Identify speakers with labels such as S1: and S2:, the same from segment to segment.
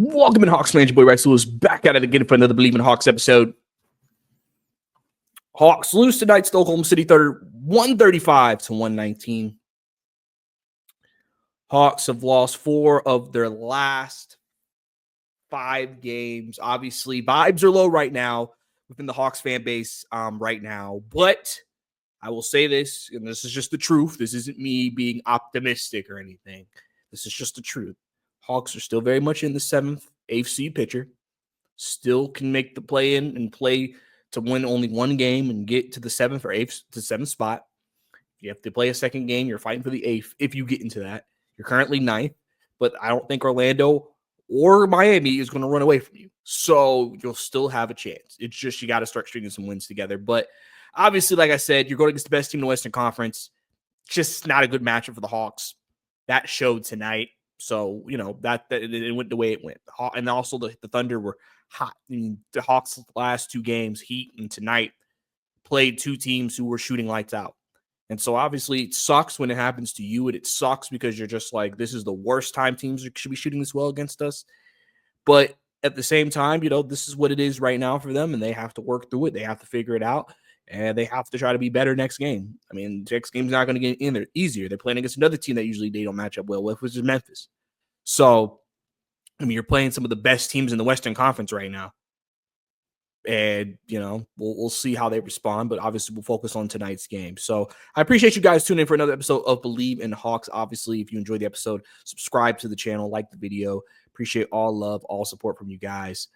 S1: Welcome in Hawks fans, your boy Rex Lewis back at it again for another Believe in Hawks episode. Hawks lose tonight to Oklahoma City Thunder 135-119. Hawks have lost 4 of their last 5 games. Obviously, vibes are low right now within the Hawks fan base right now. But I will say this, and this is just the truth. This isn't me being optimistic or anything. This is just the truth. Hawks are still very much in the 7th, 8th seed picture. Still can make the play in and play to win only one game and get to the 7th or 8th to 7th spot. If you have to play a second game, you're fighting for the 8th if you get into that. You're currently 9th, but I don't think Orlando or Miami is going to run away from you. So you'll still have a chance. It's just you got to start stringing some wins together. But obviously, like I said, you're going against the best team in the Western Conference. Just not a good matchup for the Hawks. That showed tonight. So, you know, that it went the way it went. And also the Thunder were hot. I mean, the Hawks' last 2 games, Heat and tonight, played 2 teams who were shooting lights out. And so obviously it sucks when it happens to you, and it sucks because you're just like, this is the worst time teams should be shooting this well against us. But at the same time, you know, this is what it is right now for them, and they have to work through it. They have to figure it out, and they have to try to be better next game. I mean, next game's not going to get in there easier. They're playing against another team that usually they don't match up well with, which is Memphis. So, I mean, you're playing some of the best teams in the Western Conference right now. And, you know, we'll see how they respond, but obviously we'll focus on tonight's game. So I appreciate you guys tuning in for another episode of Believe in Hawks. Obviously, if you enjoyed the episode, subscribe to the channel, like the video. Appreciate all love, all support from you guys.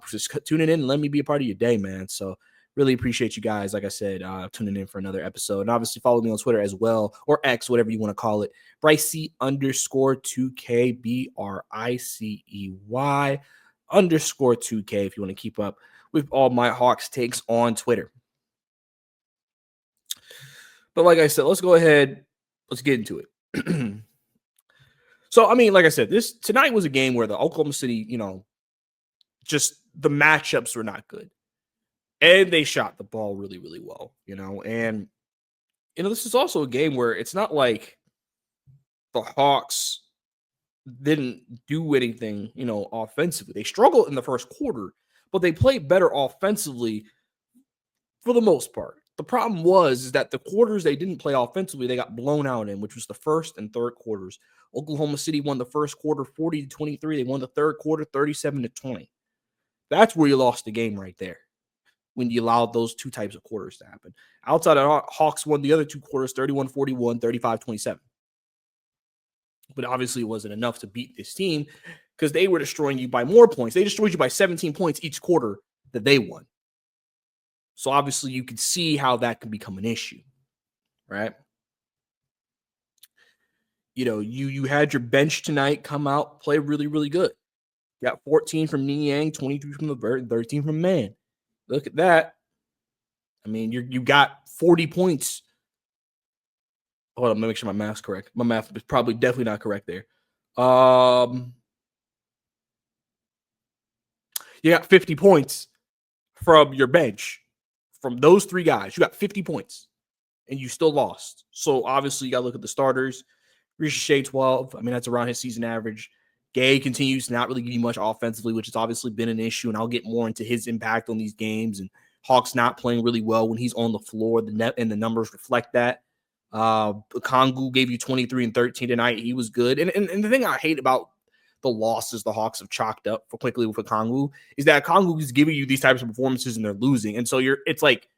S1: Just tuning in and let me be a part of your day, man. So really appreciate you guys, like I said, tuning in for another episode. And obviously follow me on Twitter as well, or X, whatever you want to call it. Bricey_2K, BRICEY_2K if you want to keep up with all my Hawks takes on Twitter. But like I said, let's go ahead. Let's get into it. So, I mean, like I said, tonight was a game where the Oklahoma City, you know, just the matchups were not good. And they shot the ball really, really well, you know. And, you know, this is also a game where it's not like the Hawks didn't do anything, you know, offensively. They struggled in the first quarter, but they played better offensively for the most part. The problem is that the quarters they didn't play offensively, they got blown out in, which was the first and third quarters. Oklahoma City won the first quarter 40-23. They won the third quarter 37-20. That's where you lost the game right there, when you allowed those 2 types of quarters to happen. Outside of Hawks won the other 2 quarters 31-41, 35-27. But obviously it wasn't enough to beat this team because they were destroying you by more points. They destroyed you by 17 points each quarter that they won. So obviously you can see how that can become an issue, right? You know, you had your bench tonight come out, play really, really good. You got 14 from Niang, 23 from LeVert, and 13 from Mann. Look at that. I mean, you got 40 points. Hold on, let me make sure my math's correct. My math is probably definitely not correct there. You got 50 points from your bench. From those 3 guys, you got 50 points, and you still lost. So obviously, you got to look at the starters. Ricochet 12. I mean, that's around his season average. Gay continues to not really give you much offensively, which has obviously been an issue, and I'll get more into his impact on these games. And Hawks not playing really well when he's on the floor. The net and the numbers reflect that. Kongu gave you 23 and 13 tonight. He was good. And the thing I hate about the losses the Hawks have chalked up for quickly with Kongu is that Kongu is giving you these types of performances and they're losing. And so it's like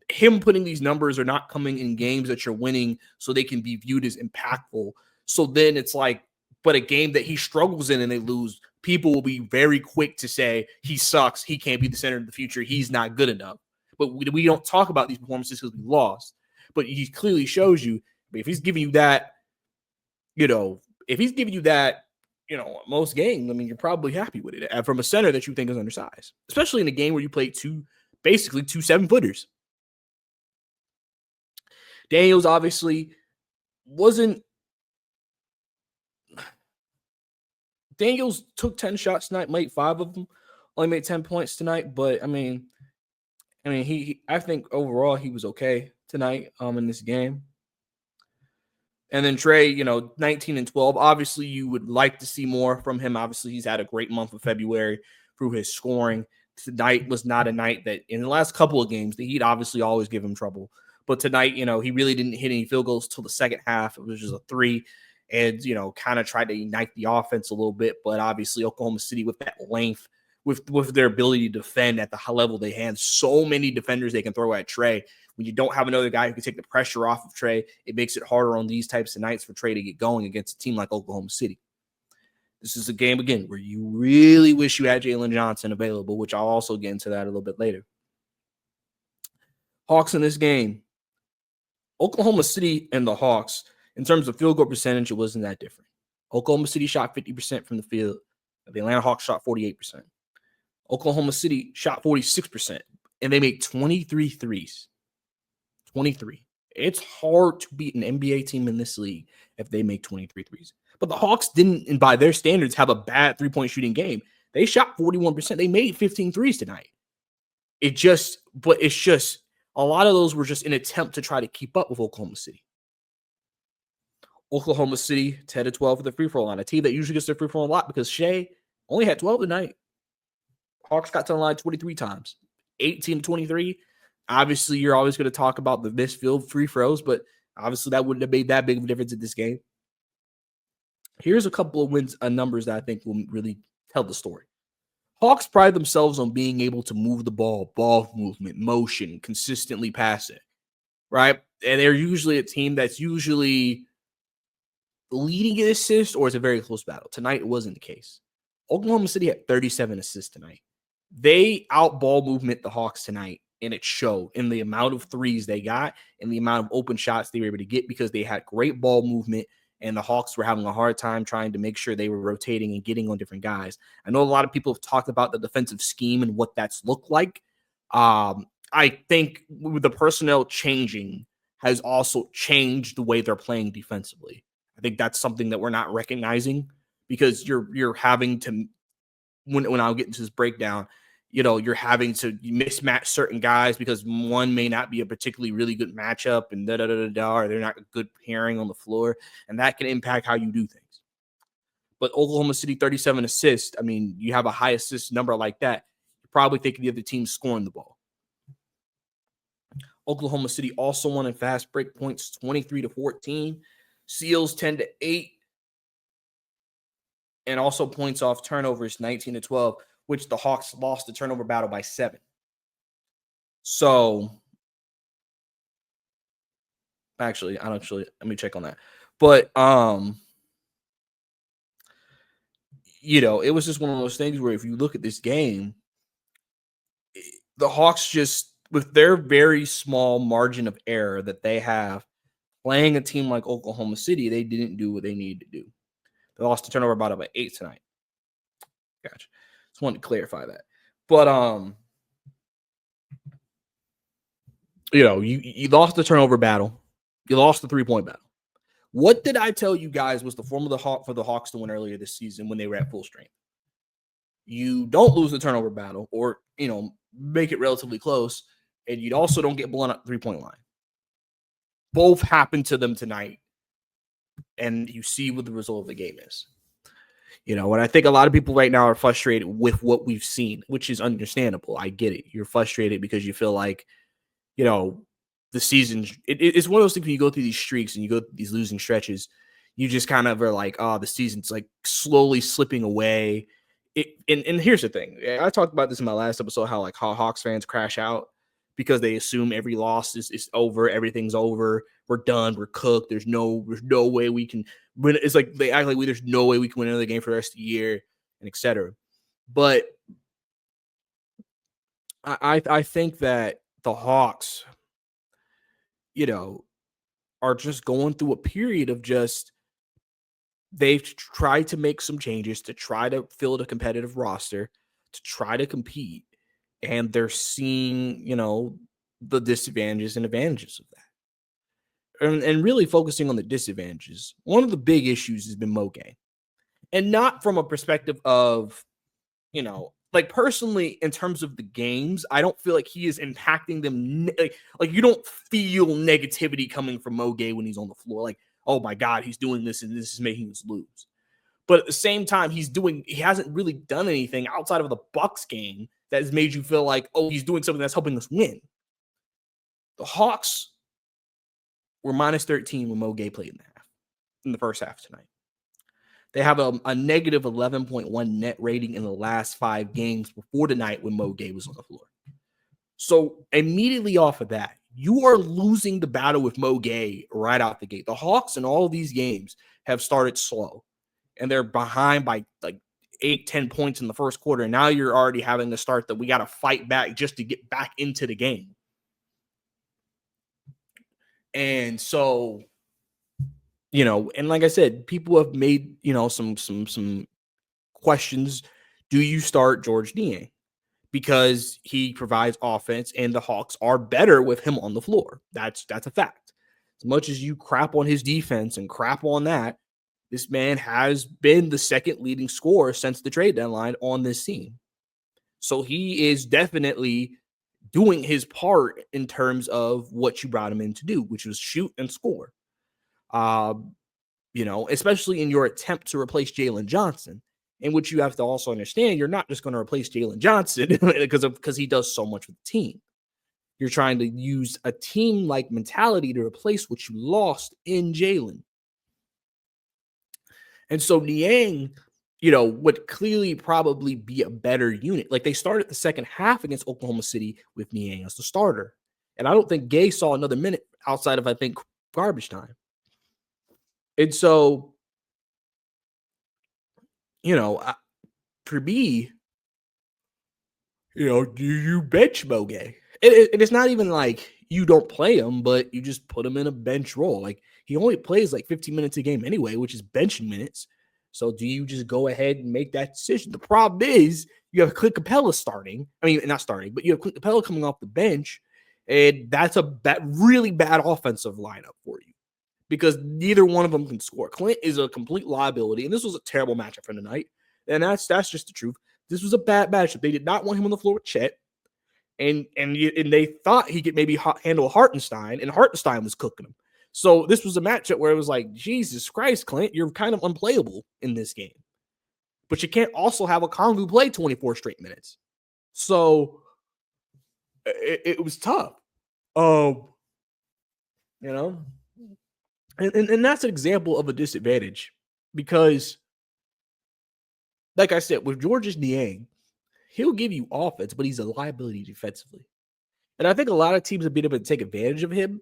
S1: him putting these numbers are not coming in games that you're winning so they can be viewed as impactful. So then it's like, but a game that he struggles in and they lose, people will be very quick to say he sucks. He can't be the center of the future. He's not good enough. But we don't talk about these performances because we lost. But he clearly shows you, if he's giving you that, you know, most games, I mean, you're probably happy with it from a center that you think is undersized, especially in a game where you played basically two 7-footers. Daniels obviously Daniels took 10 shots tonight, made 5 of them, only made 10 points tonight. But I mean, I think overall he was okay tonight in this game. And then Trey, 19 and 12. Obviously, you would like to see more from him. Obviously, he's had a great month of February through his scoring. Tonight was not a night that, in the last couple of games, the Heat obviously always give him trouble. But tonight, he really didn't hit any field goals till the second half. It was just a 3 and, kind of tried to ignite the offense a little bit. But obviously, Oklahoma City with that length, with their ability to defend at the high level they have, so many defenders they can throw at Trey. When you don't have another guy who can take the pressure off of Trey, it makes it harder on these types of nights for Trey to get going against a team like Oklahoma City. This is a game, again, where you really wish you had Jalen Johnson available, which I'll also get into that a little bit later. Hawks in this game. Oklahoma City and the Hawks, in terms of field goal percentage, it wasn't that different. Oklahoma City shot 50% from the field. The Atlanta Hawks shot 48%. Oklahoma City shot 46%, and they made 23 threes. 23. It's hard to beat an NBA team in this league if they make 23 threes. But the Hawks didn't, and by their standards, have a bad three-point shooting game. They shot 41%. They made 15 threes tonight. It's just a lot of those were just an attempt to try to keep up with Oklahoma City. Oklahoma City 10 to 12 for the free throw line. A team that usually gets their free throw a lot because Shea only had 12 tonight. Hawks got to the line 23 times. 18 to 23. Obviously, you're always going to talk about the missed field free throws, but obviously that wouldn't have made that big of a difference in this game. Here's a couple of numbers that I think will really tell the story. Hawks pride themselves on being able to move the ball movement, motion, consistently pass it, right? And they're usually a team that's usually leading in assists or it's a very close battle. Tonight, it wasn't the case. Oklahoma City had 37 assists tonight. They out-ball movement the Hawks tonight, and it showed in the amount of threes they got and the amount of open shots they were able to get because they had great ball movement, and the Hawks were having a hard time trying to make sure they were rotating and getting on different guys. I know a lot of people have talked about the defensive scheme and what that's looked like. I think with the personnel changing has also changed the way they're playing defensively. I think that's something that we're not recognizing because you're having to, when I'll get into this breakdown, you're having to mismatch certain guys because one may not be a particularly really good matchup and or they're not a good pairing on the floor, and that can impact how you do things. But Oklahoma City 37 assists, I mean, you have a high assist number like that, you're probably thinking the other team's scoring the ball. Oklahoma City also won in fast break points 23 to 14, steals 10 to 8, and also points off turnovers 19 to 12. Which the Hawks lost the turnover battle by 7. So, let me check on that. But, it was just one of those things where if you look at this game, the Hawks just, with their very small margin of error that they have, playing a team like Oklahoma City, they didn't do what they needed to do. They lost the turnover battle by 8 tonight. Gotcha. Just wanted to clarify that. But you lost the turnover battle. You lost the 3-point battle. What did I tell you guys was the formula for the Hawks to win earlier this season when they were at full strength? You don't lose the turnover battle or, make it relatively close, and you also don't get blown up 3-point line. Both happened to them tonight, and you see what the result of the game is. And I think a lot of people right now are frustrated with what we've seen, which is understandable. I get it. You're frustrated because you feel like, the season, it's one of those things when you go through these streaks and you go through these losing stretches, you just kind of are like, oh, the season's like slowly slipping away. And here's the thing. I talked about this in my last episode, how Hawks fans crash out because they assume every loss is over. Everything's over. We're done. We're cooked. There's no way we can win. It's like they act like there's no way we can win another game for the rest of the year, and etc. But I think that the Hawks, are just going through a period of just they've tried to make some changes to try to fill a competitive roster, to try to compete, and they're seeing, the disadvantages and advantages of that. And really focusing on the disadvantages, one of the big issues has been Mo Gaye. And not from a perspective of, personally, in terms of the games, I don't feel like he is impacting them. Like you don't feel negativity coming from Mo Gaye when he's on the floor. Like, oh my God, he's doing this and this is making us lose. But at the same time, he hasn't really done anything outside of the Bucks game that has made you feel like, oh, he's doing something that's helping us win. The Hawks were minus 13 when Mo Gay played in the first half tonight. They have a negative 11.1 net rating in the last 5 games before tonight when Mo Gay was on the floor. So immediately off of that, you are losing the battle with Mo Gay right out the gate. The Hawks in all of these games have started slow, and they're behind by like 8-10 points in the first quarter. And now you're already having to start that we got to fight back just to get back into the game. And so, and like I said, people have made, some questions. Do you start Georges Niang? Because he provides offense and the Hawks are better with him on the floor. That's a fact. As much as you crap on his defense and crap on that, this man has been the second leading scorer since the trade deadline on this team. So he is definitely doing his part in terms of what you brought him in to do, which was shoot and score. Especially in your attempt to replace Jalen Johnson, in which you have to also understand you're not just going to replace Jalen Johnson because he does so much with the team. You're trying to use a team-like mentality to replace what you lost in Jalen. And so Niang, would clearly probably be a better unit. Like they started the second half against Oklahoma City with Niang as the starter. And I don't think Gay saw another minute outside of, I think, garbage time. And so, for me, do you bench Mo Gay? It's not even like you don't play him, but you just put him in a bench role. Like he only plays like 15 minutes a game anyway, which is benching minutes. So do you just go ahead and make that decision? The problem is you have Clint Capella starting. I mean, not starting, but you have Clint Capella coming off the bench, and that's a really bad offensive lineup for you because neither one of them can score. Clint is a complete liability, and this was a terrible matchup for tonight, and that's just the truth. This was a bad matchup. They did not want him on the floor with Chet, and they thought he could maybe handle Hartenstein, and Hartenstein was cooking him. So this was a matchup where it was like, Jesus Christ, Clint, you're kind of unplayable in this game. But you can't also have Okongwu play 24 straight minutes. So it was tough. And that's an example of a disadvantage because, like I said, with Georges Niang, he'll give you offense, but he's a liability defensively. And I think a lot of teams have been able to take advantage of him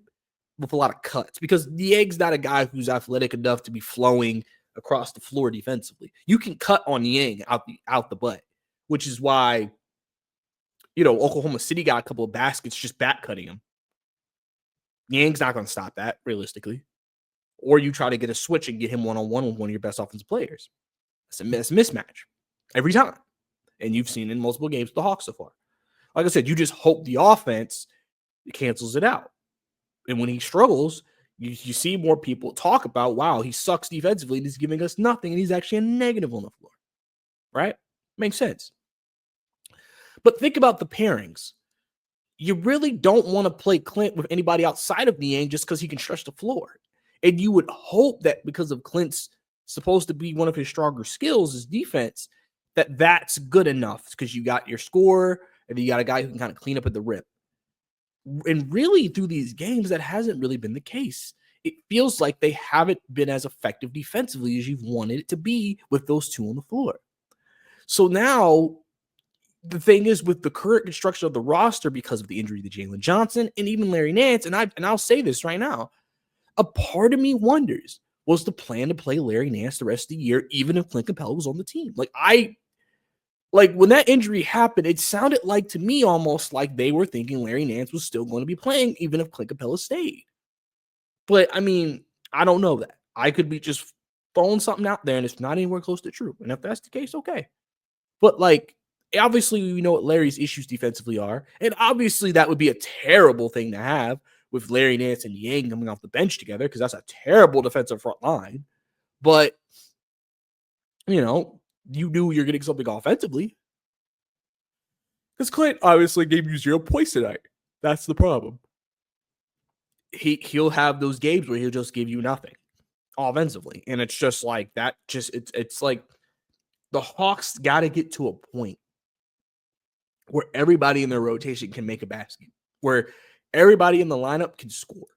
S1: with a lot of cuts because Niang's not a guy who's athletic enough to be flowing across the floor defensively. You can cut on Niang out the butt, which is why, Oklahoma City got a couple of baskets just back cutting him. Niang's not going to stop that realistically. Or you try to get a switch and get him one-on-one with one of your best offensive players. That's a mismatch every time. And you've seen in multiple games with the Hawks so far. Like I said, you just hope the offense cancels it out. And when he struggles, you see more people talk about, wow, he sucks defensively and he's giving us nothing, and he's actually a negative on the floor. Right? Makes sense. But think about the pairings. You really don't want to play Clint with anybody outside of Niang just because he can stretch the floor. And you would hope that because of Clint's supposed to be one of his stronger skills is defense, that's good enough because you got your scorer and you got a guy who can kind of clean up at the rim. And really, through these games, that hasn't really been the case. It feels like they haven't been as effective defensively as you've wanted it to be with those two on the floor. So now, the thing is, with the current construction of the roster, because of the injury to Jalen Johnson and even Larry Nance, and I'll say this right now, a part of me wonders, was the plan to play Larry Nance the rest of the year, even if Clint Capella was on the team? Like when that injury happened, it sounded like to me almost like they were thinking Larry Nance was still going to be playing even if Clint Capella stayed. But I mean, I don't know that. I could be just throwing something out there and it's not anywhere close to true. And if that's the case, okay. But like, obviously we know what Larry's issues defensively are. And obviously that would be a terrible thing to have with Larry Nance and Niang coming off the bench together because that's a terrible defensive front line. But, you knew you're getting something offensively. Because Clint obviously gave you 0 points tonight. That's the problem. He'll have those games where he'll just give you nothing. offensively. And it's just like that. It's like the Hawks got to get to a point where everybody in their rotation can make a basket, where everybody in the lineup can score.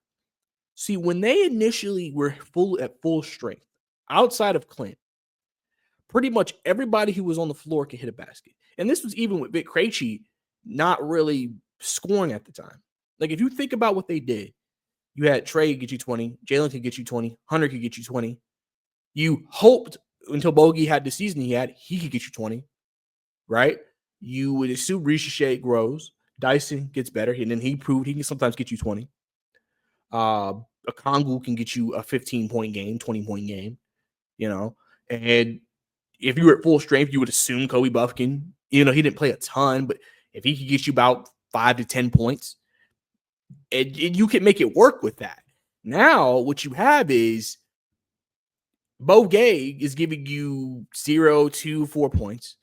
S1: See, when they initially were at full strength, outside of Clint, pretty much everybody who was on the floor could hit a basket. And this was even with Vic Krejci not really scoring at the time. Like, if you think about what they did, you had Trey get you 20, Jalen could get you 20, Hunter could get you 20. You hoped until Bogey had the season he could get you 20, right? You would assume Ricochet grows, Dyson gets better, and then he proved he can sometimes get you 20. A Kongu can get you a 15-point game, 20-point game, and if you were at full strength, you would assume Kobe Buffkin, he didn't play a ton, but if he could get you about 5 to 10 points, and you can make it work with that. Now, what you have is Bo Gay is giving you 0, 2, 4 points.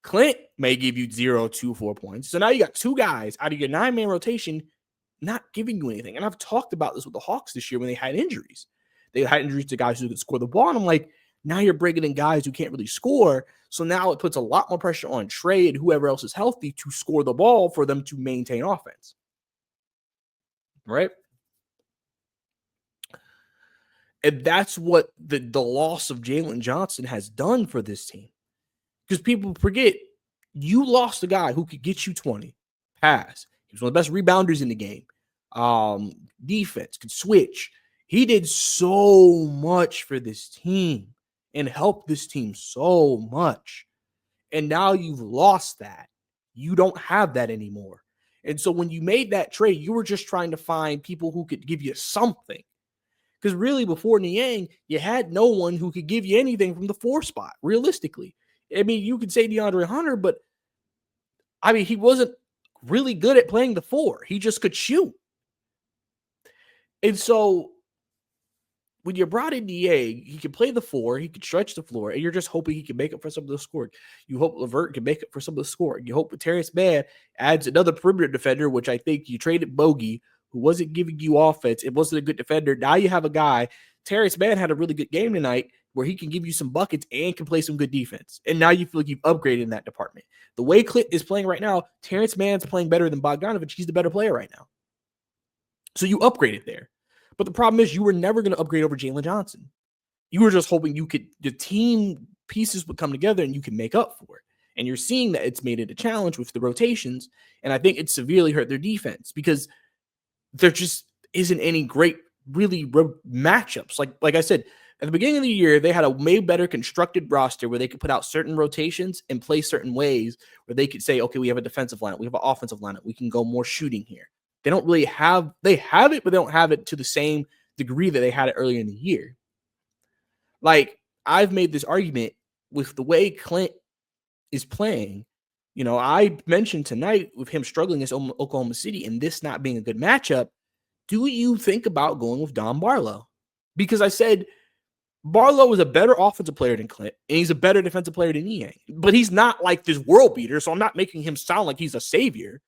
S1: Clint may give you 0, 2, 4 points. So now you got two guys out of your 9-man rotation not giving you anything. And I've talked about this with the Hawks this year when they had injuries. They had injuries to guys who could score the ball. And I'm like, now you're bringing in guys who can't really score. So now it puts a lot more pressure on Trey and whoever else is healthy to score the ball for them to maintain offense. Right? And that's what the loss of Jalen Johnson has done for this team. Because people forget, you lost a guy who could get you 20, pass. He was one of the best rebounders in the game. Defense, could switch. He did so much for this team and helped this team so much. And now you've lost that. You don't have that anymore. And so when you made that trade, you were just trying to find people who could give you something. Because really, before Niang, you had no one who could give you anything from the 4 spot, realistically. I mean, you could say DeAndre Hunter, but I mean, he wasn't really good at playing the 4. He just could shoot. And so when you brought in Niang, he could play the 4, he could stretch the floor, and you're just hoping he can make up for some of the scoring. You hope LeVert can make up for some of the scoring. You hope Terrence Mann adds another perimeter defender, which I think you traded Bogey, who wasn't giving you offense. It wasn't a good defender. Now you have a guy. Terrence Mann had a really good game tonight where he can give you some buckets and can play some good defense. And now you feel like you've upgraded in that department. The way Clint is playing right now, Terrence Mann's playing better than Bogdanovich. He's the better player right now. So you upgraded there. But the problem is you were never going to upgrade over Jalen Johnson. You were just hoping the team pieces would come together and you can make up for it. And you're seeing that it's made it a challenge with the rotations. And I think it severely hurt their defense because there just isn't any great, really matchups. Like I said, at the beginning of the year, they had a way better constructed roster where they could put out certain rotations and play certain ways where they could say, okay, we have a defensive lineup, we have an offensive lineup, we can go more shooting here. They don't really they have it, but they don't have it to the same degree that they had it earlier in the year. Like, I've made this argument with the way Clint is playing. I mentioned tonight with him struggling against Oklahoma City and this not being a good matchup, do you think about going with Don Barlow? Because I said Barlow is a better offensive player than Clint, and he's a better defensive player than Niang. But he's not like this world beater, so I'm not making him sound like he's a savior.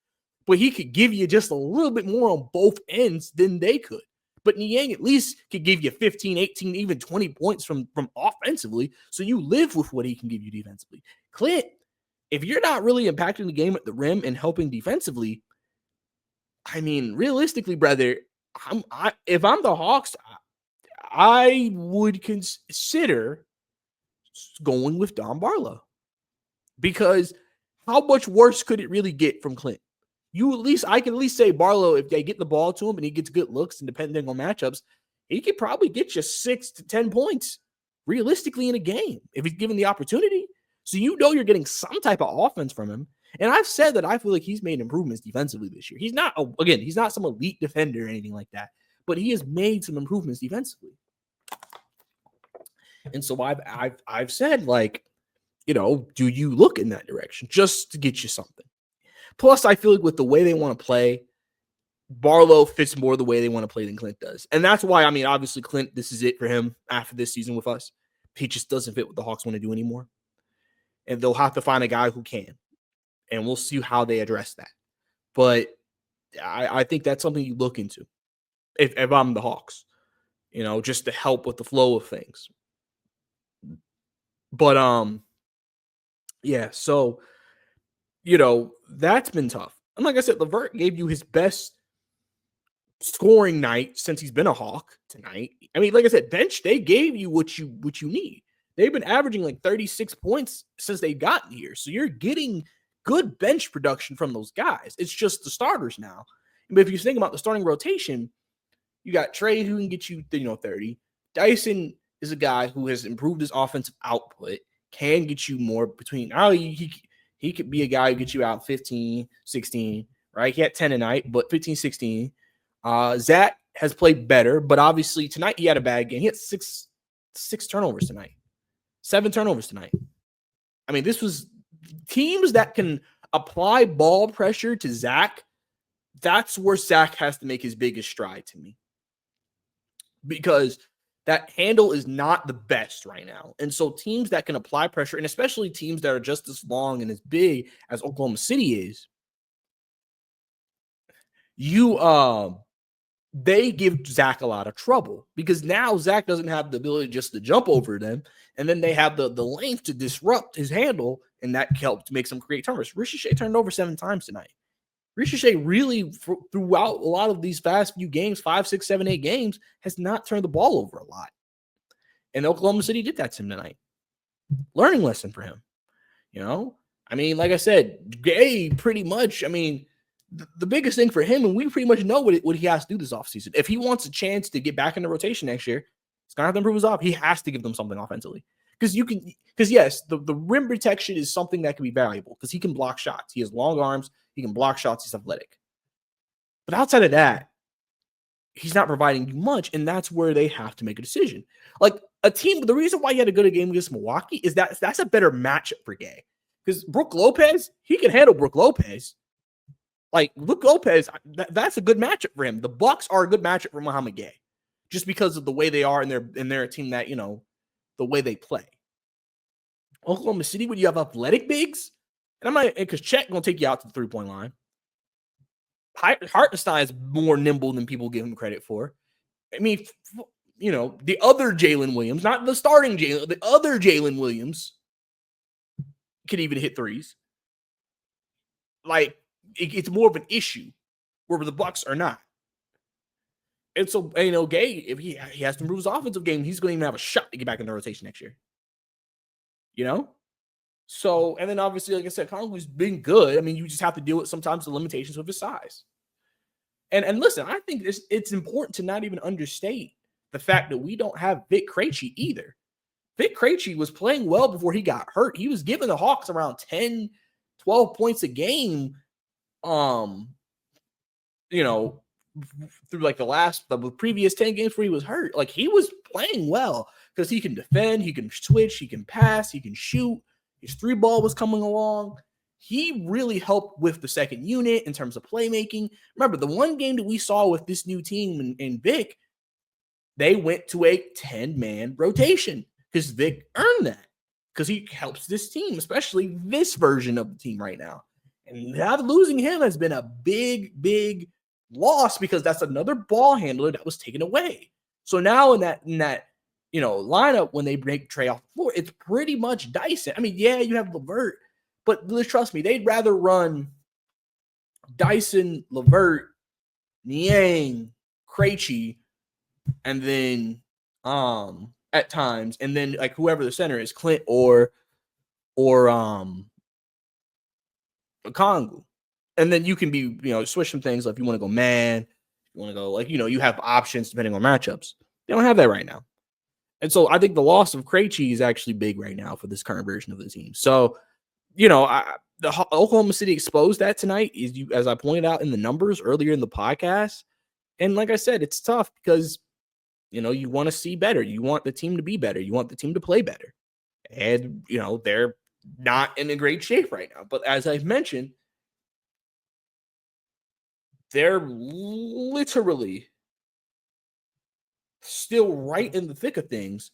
S1: But he could give you just a little bit more on both ends than they could. But Niang at least could give you 15, 18, even 20 points from offensively, so you live with what he can give you defensively. Clint, if you're not really impacting the game at the rim and helping defensively, I mean, realistically, brother, if I'm the Hawks, I would consider going with Don Barlow. Because how much worse could it really get from Clint? I can at least say Barlow, if they get the ball to him and he gets good looks and depending on matchups, he could probably get you 6 to 10 points realistically in a game if he's given the opportunity. So you're getting some type of offense from him. And I've said that I feel like he's made improvements defensively this year. He's not some elite defender or anything like that, but he has made some improvements defensively. And so I've said, like, do you look in that direction just to get you something? Plus, I feel like with the way they want to play, Barlow fits more the way they want to play than Clint does. And that's why, I mean, obviously, Clint, this is it for him after this season with us. He just doesn't fit what the Hawks want to do anymore. And they'll have to find a guy who can. And we'll see how they address that. But I think that's something you look into if I'm the Hawks. just to help with the flow of things. But yeah, so that's been tough. And like I said, LeVert gave you his best scoring night since he's been a Hawk tonight. I mean, like I said, bench, they gave you what you need. They've been averaging like 36 points since they've gotten here. So you're getting good bench production from those guys. It's just the starters now. But if you think about the starting rotation, you got Trey who can get you 30. Dyson is a guy who has improved his offensive output, can get you more between. He could be a guy who gets you out 15, 16, right? He had 10 tonight, but 15, 16. Zach has played better, but obviously tonight he had a bad game. He had six turnovers tonight, 7 turnovers tonight. I mean, this was teams that can apply ball pressure to Zach. That's where Zach has to make his biggest stride to me, because that handle is not the best right now. And so teams that can apply pressure, and especially teams that are just as long and as big as Oklahoma City is, they give Zach a lot of trouble, because now Zach doesn't have the ability just to jump over them. And then they have the length to disrupt his handle, and that helped make some create turnovers. Ricochet turned over 7 times tonight. Ricochet really, throughout a lot of these past few games, 5, 6, 7, 8 games, has not turned the ball over a lot. And Oklahoma City did that to him tonight. Learning lesson for him. I mean, like I said, Gay pretty much, I mean, the biggest thing for him, and we pretty much know what he has to do this offseason. If he wants a chance to get back in the rotation next year, he's going to have to improve his off. He has to give them something offensively. Because yes, the rim protection is something that can be valuable, because he can block shots. He has long arms. He can block shots. He's athletic. But outside of that, he's not providing you much, and that's where they have to make a decision. Like a team, the reason why you had to go to a game against Milwaukee is that that's a better matchup for Gay. Because Brook Lopez, he can handle Brook Lopez. Like Brook Lopez, that's a good matchup for him. The Bucks are a good matchup for Muhammad Gay, just because of the way they are in their team, that the way they play. Oklahoma City, when you have athletic bigs, and I'm not, because Chet gonna take you out to the 3-point line. Hartenstein is more nimble than people give him credit for. I mean, the other Jalen Williams, not the starting Jalen, the other Jalen Williams can even hit threes. Like, it's more of an issue where the Bucks are not. And so, Gay, if he has to improve his offensive game, he's going to even have a shot to get back in the rotation next year. So, and then obviously, like I said, Conley's been good. I mean, you just have to deal with sometimes the limitations of his size. And listen, I think it's important to not even understate the fact that we don't have Vic Krejci either. Vic Krejci was playing well before he got hurt. He was giving the Hawks around 10, 12 points a game, through like the previous 10 games where he was hurt. Like, he was playing well because he can defend, he can switch, he can pass, he can shoot. His 3-ball was coming along. He really helped with the second unit in terms of playmaking. Remember, the one game that we saw with this new team in Vic, they went to a 10-man rotation because Vic earned that, because he helps this team, especially this version of the team right now. And now losing him has been a big, big loss, because that's another ball handler that was taken away. So now in that lineup, when they break Trey off the floor, it's pretty much Dyson. I mean, yeah, you have LeVert, but trust me, they'd rather run Dyson, LeVert, Niang, Krejci, and then at times, and then like whoever the center is, Clint or Okongwu. And then you can be, switch some things. Like if you want to go man, you want to go you have options depending on matchups. They don't have that right now. And so I think the loss of Krejci is actually big right now for this current version of the team. So, the Oklahoma City exposed that tonight, as I pointed out in the numbers earlier in the podcast. And like I said, it's tough because, you want to see better. You want the team to be better. You want the team to play better. And, they're not in a great shape right now. But as I've mentioned, they're literally still right in the thick of things,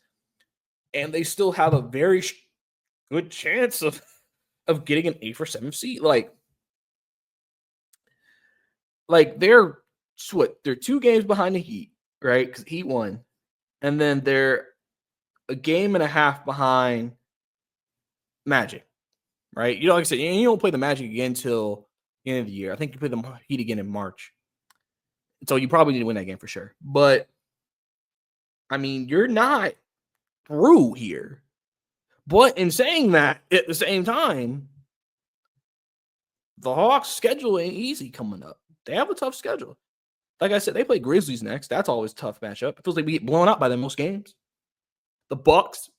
S1: and they still have a very good chance of getting an 8th or 7th seed. Like they're 2 games behind the Heat, right? Because Heat won. And then they're a game and a half behind Magic, right? You know, like I said, you don't play the Magic again until the end of the year. I think you play the Heat again in March. So you probably need to win that game for sure. But, I mean, you're not through here. But in saying that, at the same time, the Hawks' schedule ain't easy coming up. They have a tough schedule. Like I said, they play Grizzlies next. That's always a tough matchup. It feels like we get blown out by them most games. The Bucks,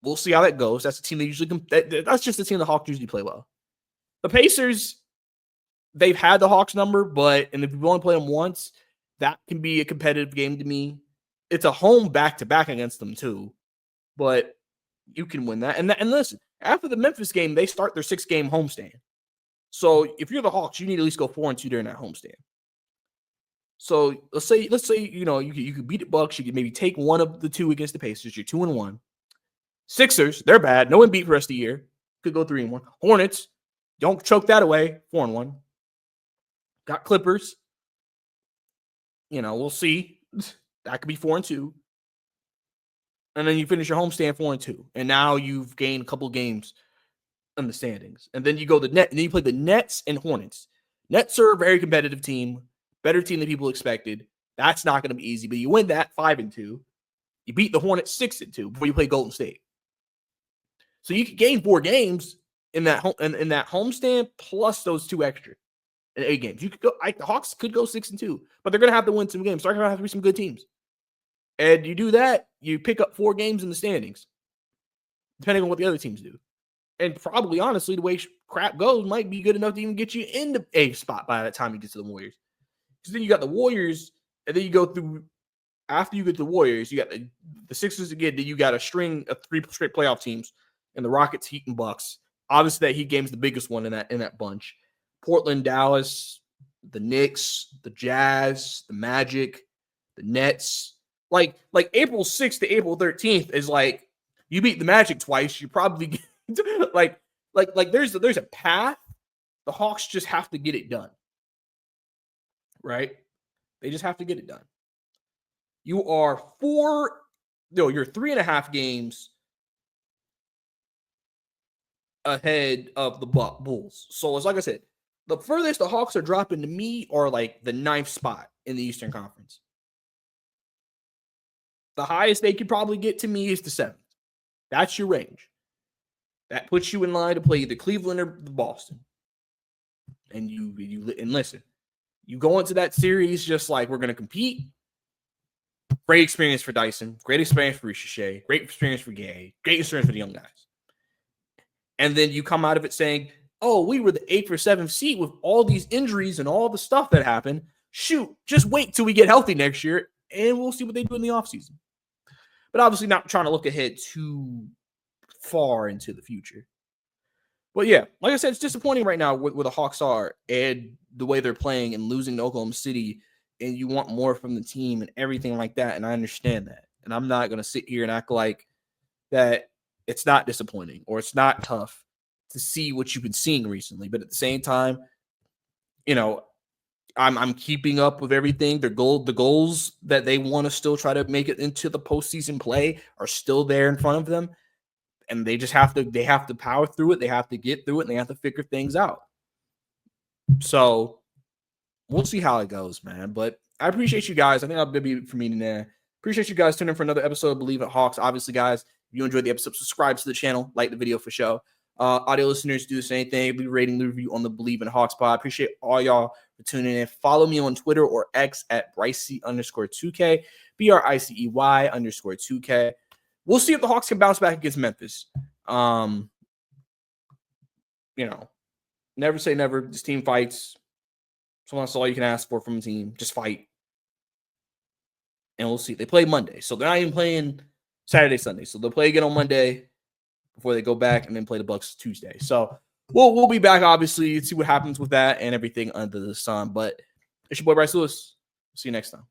S1: we'll see how that goes. That's the team they usually that's just the team the Hawks usually play well. The Pacers, they've had the Hawks number, and if you only play them once, that can be a competitive game to me. It's a home back-to-back against them too, but you can win that. And listen, after the Memphis game, they start their 6-game homestand. So if you're the Hawks, you need to at least go 4-2 during that homestand. So let's say you could beat the Bucks, you could maybe take one of the two against the Pacers. You're 2-1. Sixers, they're bad. No one beat for the rest of the year. Could go 3-1. Hornets, don't choke that away. 4-1. Got Clippers. We'll see. That could be 4-2. And then you finish your homestand 4-2. And now you've gained a couple games in the standings. And then you go and then you play the Nets and Hornets. Nets are a very competitive team. Better team than people expected. That's not going to be easy, but you win that 5-2. You beat the Hornets 6-2 before you play Golden State. So you could gain 4 games in that homestand plus those 2 extra in 8 games. You could go. The Hawks could go 6-2, but they're going to have to win some games. So they're going to have to be some good teams. And you do that, you pick up 4 games in the standings, depending on what the other teams do. And probably, honestly, the way crap goes might be good enough to even get you in the A spot by the time you get to the Warriors. Because then you got the Warriors, and then you go through, after you get the Warriors, you got the Sixers again, then you got a string of 3 straight playoff teams, and the Rockets, Heat, and Bucks. Obviously, that Heat game's the biggest one in that bunch. Portland, Dallas, the Knicks, the Jazz, the Magic, the Nets. Like April 6th to April 13th is like, you beat the Magic twice, you probably like there's a path. The Hawks just have to get it done. Right? They just have to get it done. You're 3.5 games ahead of the Bulls. So it's like I said, the furthest the Hawks are dropping to me are like the 9th spot in the Eastern Conference. The highest they could probably get to me is the 7th. That's your range. That puts you in line to play either Cleveland or Boston. And and listen, you go into that series just like, we're going to compete. Great experience for Dyson. Great experience for Ricochet. Great experience for Gay. Great experience for the young guys. And then you come out of it saying, oh, we were the 8th or 7th seed with all these injuries and all the stuff that happened. Shoot, just wait till we get healthy next year, and we'll see what they do in the offseason. But obviously not trying to look ahead too far into the future. But yeah, like I said, it's disappointing right now where the Hawks are and the way they're playing and losing to Oklahoma City, and you want more from the team and everything like that, and I understand that. And I'm not going to sit here and act like that it's not disappointing or it's not tough to see what you've been seeing recently. But at the same time, I'm keeping up with everything. The goals that they want to still try to make it into the postseason play are still there in front of them. And they just have to power through it. They have to get through it, and they have to figure things out. So we'll see how it goes, man. But I appreciate you guys. I think that'll be for me today. Appreciate you guys tuning in for another episode of Believe in Hawks. Obviously, guys, if you enjoyed the episode, subscribe to the channel, like the video for show. Audio listeners, do the same thing. Leave a rating, leave a review on the Believe in Hawks pod. Appreciate all y'all for tuning in. Follow me on Twitter or X at Bricey_2K, BRICEY_2K. We'll see if the Hawks can bounce back against Memphis. Never say never. This team fights. So that's all you can ask for from a team. Just fight. And we'll see. They play Monday. So they're not even playing Saturday, Sunday. So they'll play again on Monday before they go back and then play the Bucks Tuesday. So we'll be back, obviously, see what happens with that and everything under the sun. But it's your boy Bryce Lewis. See you next time.